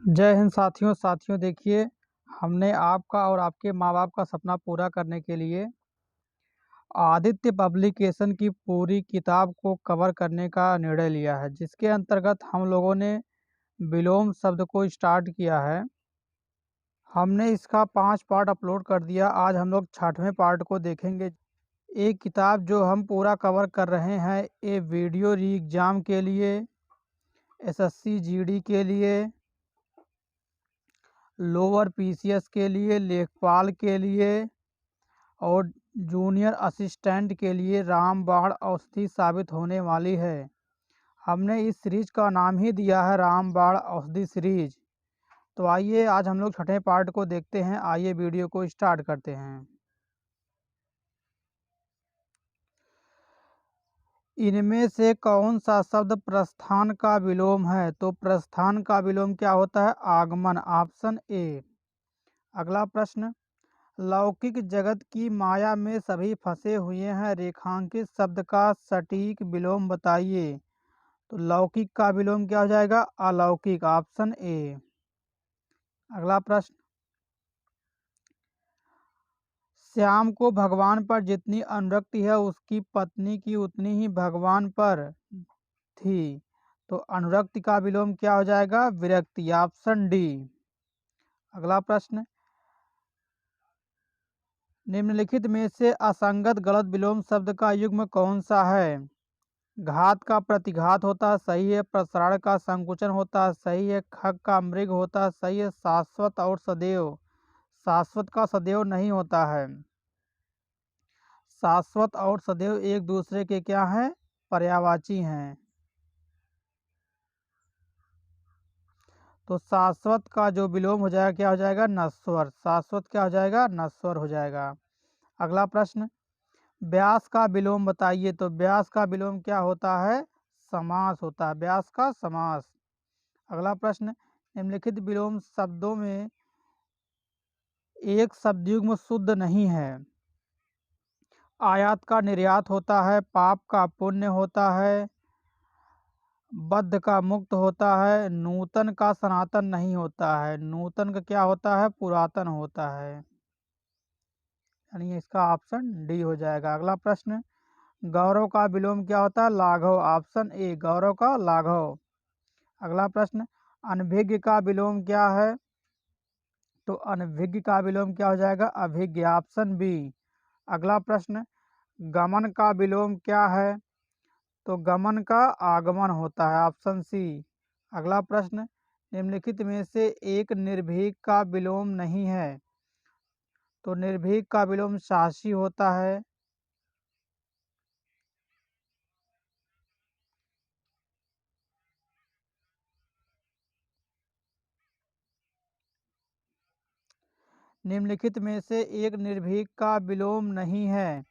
जय हिंद साथियों देखिए, हमने आपका और आपके माँ बाप का सपना पूरा करने के लिए आदित्य पब्लिकेशन की पूरी किताब को कवर करने का निर्णय लिया है, जिसके अंतर्गत हम लोगों ने विलोम शब्द को स्टार्ट किया है। हमने इसका 5 पार्ट अपलोड कर दिया। आज हम लोग 6वें पार्ट को देखेंगे। एक किताब जो हम पूरा कवर कर रहे हैं, ये वीडियो री एग्ज़ाम के लिए, एसएससी जीडी के लिए, लोअर पीसीएस के लिए, लेखपाल के लिए और जूनियर असिस्टेंट के लिए रामबाण औषधि साबित होने वाली है। हमने इस सीरीज का नाम ही दिया है रामबाण औषधि सीरीज। तो आइए आज हम लोग 6ठे पार्ट को देखते हैं। आइए वीडियो को स्टार्ट करते हैं। इनमें से कौन सा शब्द प्रस्थान का विलोम है? तो प्रस्थान का विलोम क्या होता है? आगमन, ऑप्शन ए। अगला प्रश्न, लौकिक जगत की माया में सभी फंसे हुए हैं, रेखांकित शब्द का सटीक विलोम बताइए। तो लौकिक का विलोम क्या हो जाएगा? अलौकिक, ऑप्शन ए। अगला प्रश्न, श्याम को भगवान पर जितनी अनुरक्ति है उसकी पत्नी की उतनी ही भगवान पर थी। तो अनुरक्ति का विलोम क्या हो जाएगा? विरक्ति, ऑप्शन डी। अगला प्रश्न, निम्नलिखित में से असंगत गलत विलोम शब्द का युग्म कौन सा है? घात का प्रतिघात होता है, सही है। प्रसारण का संकुचन होता है, सही है। खग का मृग होता है, सही है। शाश्वत और सदैव, शाश्वत का सदैव नहीं होता है। शाश्वत और सदैव एक दूसरे के क्या हैं? पर्यायवाची हैं। तो शाश्वत का जो विलोम हो जाएगा क्या हो जाएगा? नश्वर। शाश्वत क्या हो जाएगा? नश्वर हो जाएगा। अगला प्रश्न, व्यास का विलोम बताइए। तो व्यास का विलोम क्या होता है? समास होता है, व्यास का समास। अगला प्रश्न, निम्नलिखित विलोम शब्दों में एक शब्दयुग्म शुद्ध नहीं है। आयात का निर्यात होता है, पाप का पुण्य होता है, बद्ध का मुक्त होता है, नूतन का सनातन नहीं होता है। नूतन का क्या होता है? पुरातन होता है। यानी इसका ऑप्शन डी हो जाएगा। अगला प्रश्न, गौरव का विलोम क्या होता है? लाघव, ऑप्शन ए, गौरव का लाघव। अगला प्रश्न, अनभिज्ञ का विलोम क्या है? तो अनभिज्ञ का विलोम क्या हो जाएगा? अभिज्ञ, ऑप्शन बी। अगला प्रश्न, गमन का विलोम क्या है? तो गमन का आगमन होता है, ऑप्शन सी। अगला प्रश्न, निम्नलिखित में से एक निर्भीक का विलोम नहीं है। तो निर्भीक का विलोम शासी होता है। निम्नलिखित में से एक निर्भीक का विलोम नहीं है।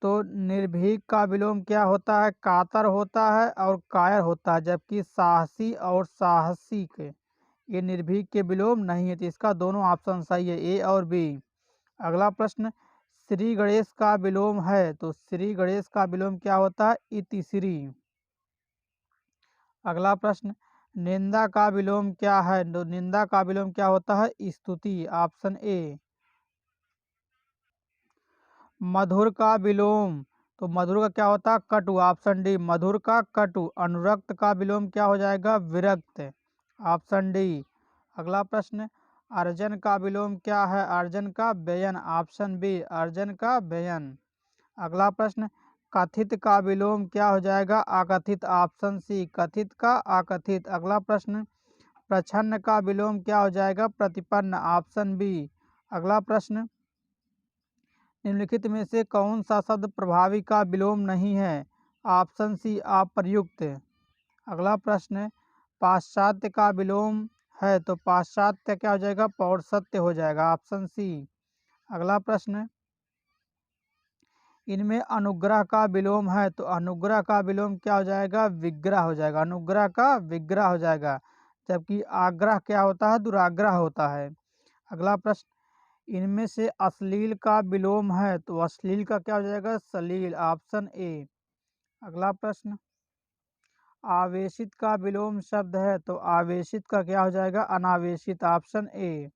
तो निर्भीक का विलोम क्या होता है? कातर होता है और कायर होता है, जबकि साहसी और साहसिक ये निर्भीक के विलोम नहीं है। तो इसका दोनों ऑप्शन सही है, ए और बी। अगला प्रश्न, श्री गणेश का विलोम है। तो श्री गणेश का विलोम क्या होता है? इति श्री। अगला प्रश्न, निंदा का विलोम क्या है? तो निंदा का विलोम क्या होता है? स्तुति, ऑप्शन ए। मधुर का विलोम, तो मधुर का क्या होता है? कटु, ऑप्शन डी, मधुर का कटु। अनुरक्त का विलोम क्या हो जाएगा? विरक्त, ऑप्शन डी। अगला प्रश्न, अर्जन का विलोम क्या है? अर्जन का व्ययन, ऑप्शन बी, अर्जन का व्ययन। अगला प्रश्न, कथित का विलोम क्या हो जाएगा? अकथित, ऑप्शन सी, कथित का अकथित। अगला प्रश्न, प्रछन्न का विलोम क्या हो जाएगा? प्रतिपन्न, ऑप्शन बी। अगला प्रश्न, निम्नलिखित में से कौन सा शब्द प्रभावी का विलोम नहीं है? ऑप्शन सी, अप्रयुक्त। अगला प्रश्न, पाश्चात्य का विलोम है। तो पाश्चात्य क्या हो जाएगा? पौरुषत्य हो जाएगा, ऑप्शन सी। अगला प्रश्न, इनमें अनुग्रह का विलोम है। तो अनुग्रह का विलोम क्या हो जाएगा? विग्रह हो जाएगा, अनुग्रह का विग्रह हो जाएगा। जबकि आग्रह क्या होता है? दुराग्रह होता है। अगला प्रश्न, इनमें से अश्लील का विलोम है। तो अश्लील का क्या हो जाएगा? सलील, ऑप्शन ए। अगला प्रश्न, आवेशित का विलोम शब्द है तो आवेशित का क्या हो जाएगा? अनावेशित, ऑप्शन ए।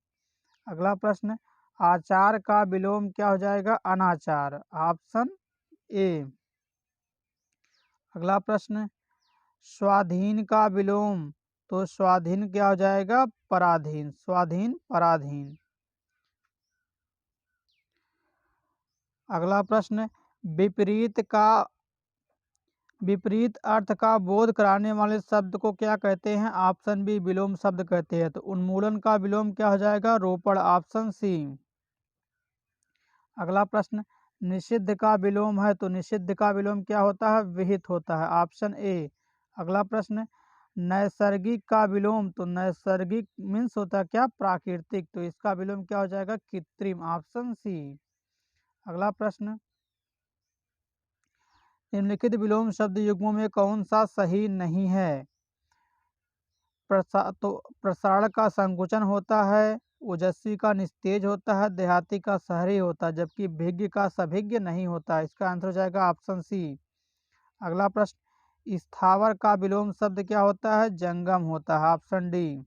अगला प्रश्न, आचार का विलोम क्या हो जाएगा? अनाचार, ऑप्शन ए। अगला प्रश्न, स्वाधीन का विलोम तो स्वाधीन क्या हो जाएगा? पराधीन, स्वाधीन पराधीन। अगला प्रश्न, विपरीत अर्थ का बोध कराने वाले शब्द को क्या कहते हैं? ऑप्शन बी, विलोम शब्द कहते हैं। तो उन्मूलन का विलोम क्या हो जाएगा? रोपण, ऑप्शन सी। अगला प्रश्न, निषिद्ध का विलोम है तो निषिद्ध का विलोम क्या होता है? विहित होता है, ऑप्शन ए। अगला प्रश्न, नैसर्गिक का विलोम तो नैसर्गिक मीन्स होता है क्या? प्राकृतिक, तो इसका विलोम क्या हो जाएगा? कृत्रिम, ऑप्शन सी। अगला प्रश्न, निम्नलिखित विलोम शब्द युग्मों में कौन सा सही नहीं है? प्रसारण का संकुचन होता है, ओजस्वी का निस्तेज होता है, देहाती का शहरी होता है, जबकि भिज्ञ का सभिज्ञ नहीं होता। इसका आंसर हो जाएगा ऑप्शन सी। अगला प्रश्न, स्थावर का विलोम शब्द क्या होता है? जंगम होता है, ऑप्शन डी।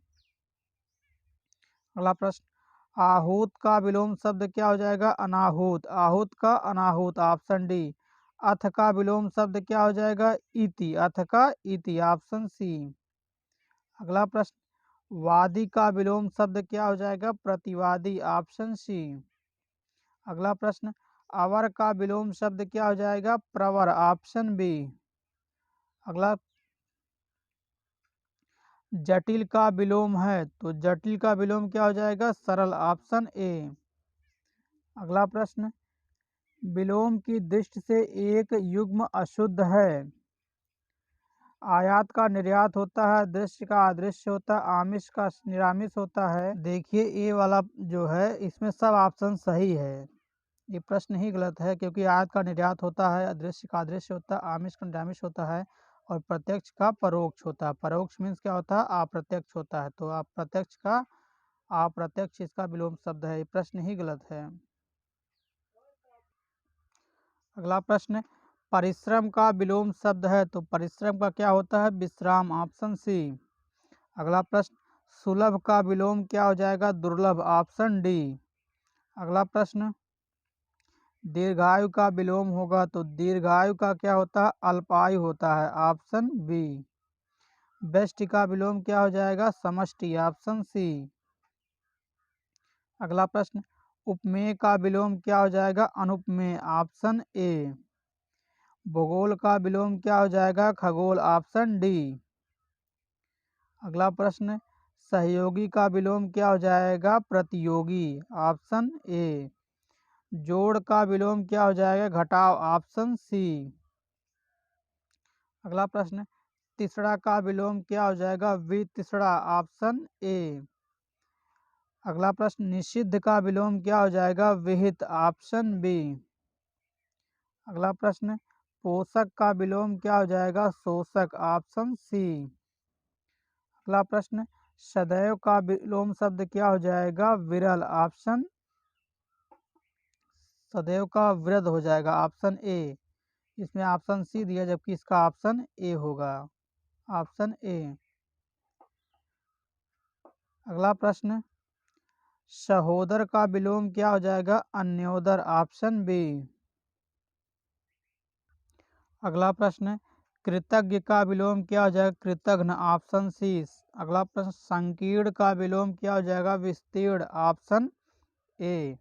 अगला प्रश्न, आहूत का विलोम शब्द क्या हो जाएगा? अनाहूत, आहूत का अनाहूत, ऑप्शन डी। अथ का विलोम शब्द क्या हो जाएगा? इति, अथ का इति, ऑप्शन सी। अगला प्रश्न, वादी का विलोम शब्द क्या हो जाएगा? प्रतिवादी, ऑप्शन सी। अगला प्रश्न, अवर का विलोम शब्द क्या हो जाएगा? प्रवर, ऑप्शन बी। अगला, जटिल का विलोम है तो जटिल का विलोम क्या हो जाएगा? सरल, ऑप्शन ए। अगला प्रश्न, विलोम की दृष्टि से एक युग्म अशुद्ध है। आयात का निर्यात होता है, दृश्य का अदृश्य होता है, आमिष का निरामिष होता है। देखिए ये वाला जो है इसमें सब ऑप्शन सही है, ये प्रश्न ही गलत है, क्योंकि आयात का निर्यात होता है, अदृश्य का अदृश्य होता है, आमिष का निरामिष होता है और प्रत्यक्ष का परोक्ष होता है। परोक्ष मीन्स क्या होता है? अप्रत्यक्ष होता है। तो अप्रत्यक्ष का अप्रत्यक्ष इसका विलोम शब्द है, ये प्रश्न ही गलत है। अगला प्रश्न, परिश्रम का विलोम शब्द है तो परिश्रम का क्या होता है? विश्राम, ऑप्शन सी। अगला प्रश्न, सुलभ का विलोम क्या हो जाएगा? दुर्लभ, ऑप्शन डी। अगला प्रश्न, दीर्घायु का विलोम होगा तो दीर्घायु का क्या होता है? अल्पायु होता है, ऑप्शन बी। व्यष्टि का विलोम क्या हो जाएगा? समष्टि, ऑप्शन सी। अगला प्रश्न, उपमेय का विलोम क्या हो जाएगा? अनुपमेय, ऑप्शन ए। भूगोल का विलोम क्या हो जाएगा? खगोल, ऑप्शन डी। अगला प्रश्न, सहयोगी का विलोम क्या हो जाएगा? प्रतियोगी, ऑप्शन ए। जोड़ का विलोम क्या हो जाएगा? घटाव, ऑप्शन सी। अगला प्रश्न, तीसरा का विलोम क्या हो जाएगा? वितसड़ा, ऑप्शन ए। अगला प्रश्न, निषिद्ध का विलोम क्या हो जाएगा? विहित, ऑप्शन बी। अगला प्रश्न, पोषक का विलोम क्या हो जाएगा? शोषक, ऑप्शन सी। अगला प्रश्न, सदैव का विलोम शब्द क्या हो जाएगा? विरल, ऑप्शन सदैव का वृद्ध हो जाएगा, ऑप्शन ए। इसमें ऑप्शन सी दिया जबकि इसका ऑप्शन ए होगा, ऑप्शन ए। अगला प्रश्न, सहोदर का विलोम क्या हो जाएगा? अन्योदर, ऑप्शन बी। अगला प्रश्न, कृतज्ञ का विलोम क्या हो जाएगा? कृतघ्न, ऑप्शन सी। अगला प्रश्न, संकीर्ण का विलोम क्या हो जाएगा? विस्तीर्ण, ऑप्शन ए।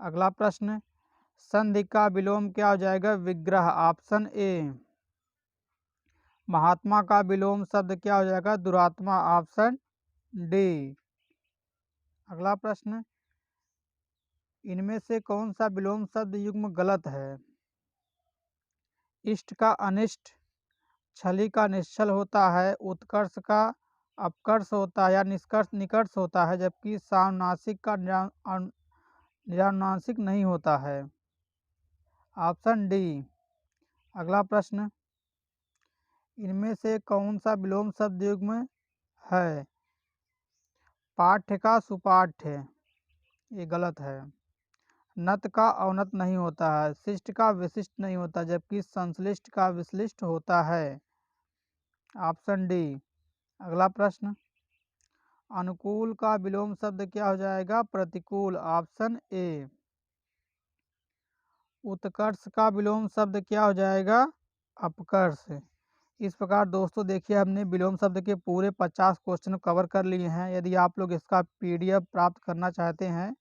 अगला प्रश्न, संधि का विलोम क्या हो जाएगा? विग्रह, ऑप्शन ए। महात्मा का विलोम शब्द क्या हो जाएगा? दुरात्मा, ऑप्शन डी। अगला प्रश्न, इनमें से कौन सा विलोम शब्द युग्म गलत है? इष्ट का अनिष्ट, छली का निश्चल होता है, उत्कर्ष का अपकर्ष होता है या निष्कर्ष निकर्ष होता है, जबकि सामनासिक का निरानुनासिक नहीं होता है, ऑप्शन डी। अगला प्रश्न, इनमें से कौन सा विलोम शब्द युग्म है? पाठ्य का सुपाठ्य, ये गलत है। नत का अवनत नहीं होता है, शिष्ट का विशिष्ट नहीं होता, जबकि संश्लिष्ट का विश्लिष्ट होता है। Option D. अगला प्रश्न, अनुकूल का विलोम शब्द क्या हो जाएगा? प्रतिकूल, ऑप्शन ए। उत्कर्ष का विलोम शब्द क्या हो जाएगा? अपकर्ष। इस प्रकार दोस्तों देखिए हमने विलोम शब्द के पूरे 50 क्वेश्चन कवर कर लिए हैं। यदि आप लोग इसका पीडीएफ प्राप्त करना चाहते हैं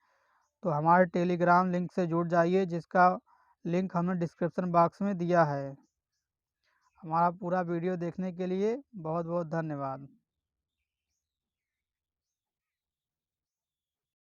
तो हमारे टेलीग्राम लिंक से जुड़ जाइए, जिसका लिंक हमने डिस्क्रिप्शन बॉक्स में दिया है। हमारा पूरा वीडियो देखने के लिए बहुत बहुत धन्यवाद।